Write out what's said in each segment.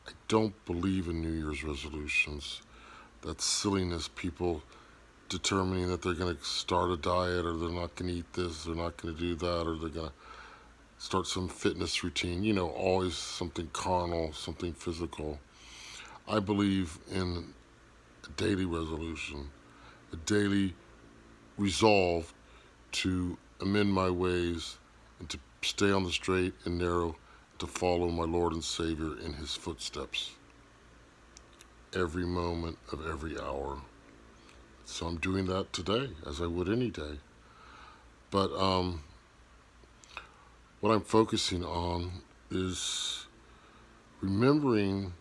I don't believe in New Year's resolutions. That's silliness. People determining that they're going to start a diet, or they're not going to eat this, they're not going to do that, or they're going to start some fitness routine. Always something carnal, something physical. I believe in a daily resolution, a daily resolve to amend my ways and to stay on the straight and narrow, to follow my Lord and Savior in His footsteps every moment of every hour. So I'm doing that today as I would any day. But what I'm focusing on is remembering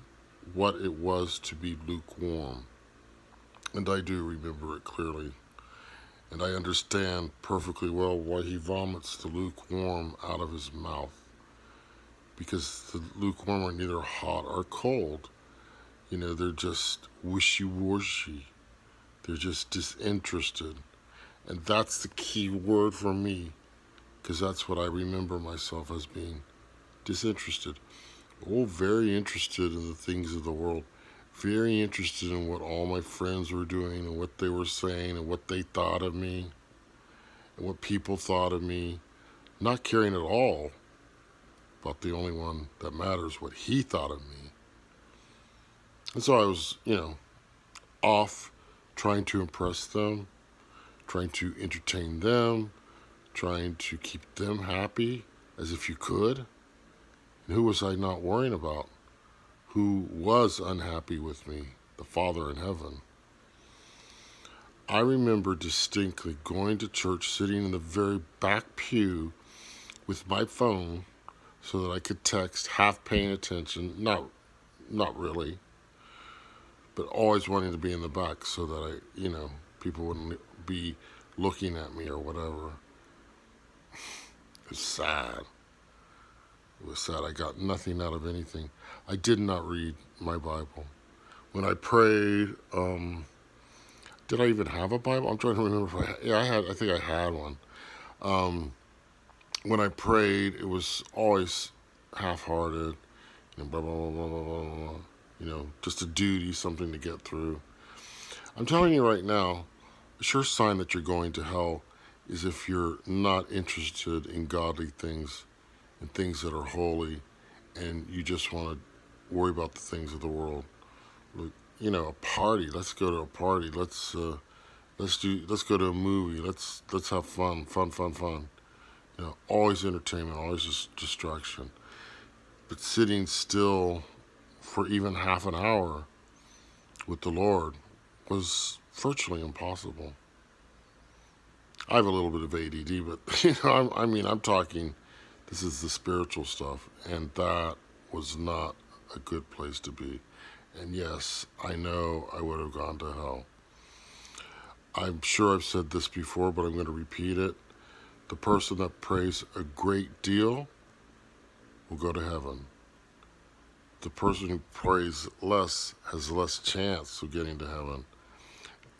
what it was to be lukewarm. And I do remember it clearly. And I understand perfectly well why He vomits the lukewarm out of His mouth. Because the lukewarm are neither hot or cold. They're just wishy-washy. They're just disinterested. And that's the key word for me, because that's what I remember myself as being: disinterested. Oh, very interested in the things of the world. Very interested in what all my friends were doing and what they were saying and what they thought of me and what people thought of me. Not caring at all about the only one that matters, what He thought of me. And so I was, off trying to impress them, trying to entertain them, trying to keep them happy, as if you could. And who was I not worrying about? Who was unhappy with me? The Father in heaven. I remember distinctly going to church, sitting in the very back pew with my phone so that I could text, half paying attention, not really, but always wanting to be in the back so that people wouldn't be looking at me or whatever. It was sad. It was sad. I got nothing out of anything. I did not read my Bible. When I prayed, did I even have a Bible? I'm trying to remember if I think I had one. When I prayed, it was always half-hearted, blah, blah, blah, blah, blah, blah, just a duty, something to get through. I'm telling you right now, a sure sign that you're going to hell is if you're not interested in godly things and things that are holy, and you just want to worry about the things of the world. Look, a party. Let's go to a party. Let's go to a movie. Let's have fun. Always entertainment, always just distraction. But sitting still for even half an hour with the Lord was virtually impossible. I have a little bit of ADD, but I'm talking. This is the spiritual stuff, and that was not a good place to be. And yes, I know I would have gone to hell. I'm sure I've said this before, but I'm going to repeat it. The person that prays a great deal will go to heaven. The person who prays less has less chance of getting to heaven.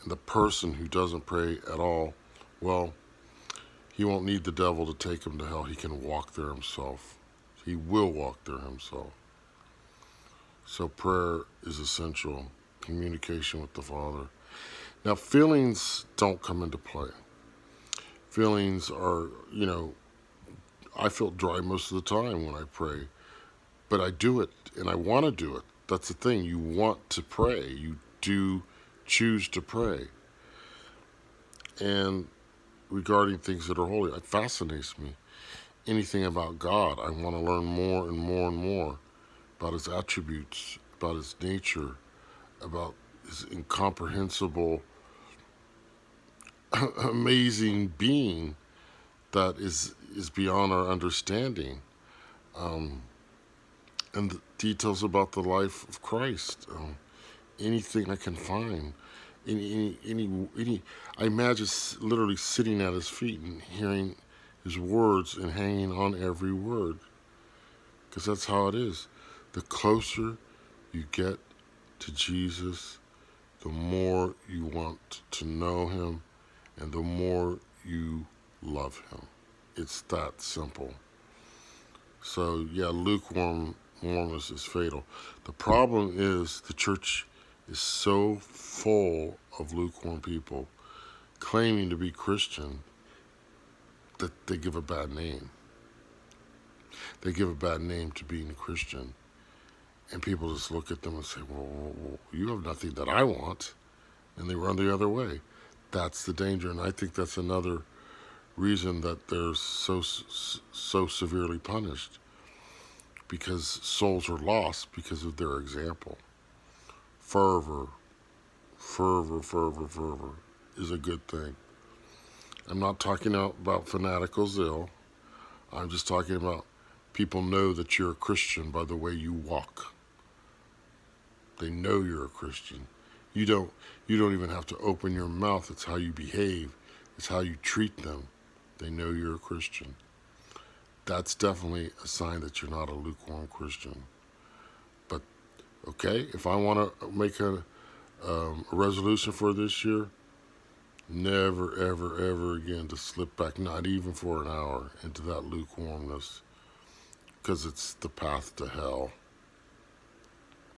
And the person who doesn't pray at all, well, he won't need the devil to take him to hell. He can walk there himself. He will walk there himself. So prayer is essential. Communication with the Father. Now, feelings don't come into play. Feelings are, I feel dry most of the time when I pray. But I do it, and I want to do it. That's the thing. You want to pray. You do choose to pray. And regarding things that are holy, it fascinates me. Anything about God, I want to learn more and more and more about His attributes, about His nature, about His incomprehensible, amazing being that is beyond our understanding. And the details about the life of Christ. Anything I can find. Any. I imagine literally sitting at His feet and hearing His words and hanging on every word. Because that's how it is. The closer you get to Jesus, the more you want to know Him and the more you love Him. It's that simple. So, yeah, lukewarm lukewarmness is fatal. The problem is the church is so full of lukewarm people claiming to be Christian that they give a bad name. They give a bad name to being a Christian. And people just look at them and say, well, you have nothing that I want. And they run the other way. That's the danger. And I think that's another reason that they're so severely punished, because souls are lost because of their example. Fervor is a good thing. I'm not talking about fanatical zeal. I'm just talking about people know that you're a Christian by the way you walk. They know you're a Christian. You don't even have to open your mouth. It's how you behave. It's how you treat them. They know you're a Christian. That's definitely a sign that you're not a lukewarm Christian. But okay, if I want to make a resolution for this year, never, ever, ever again to slip back, not even for an hour, into that lukewarmness, because it's the path to hell.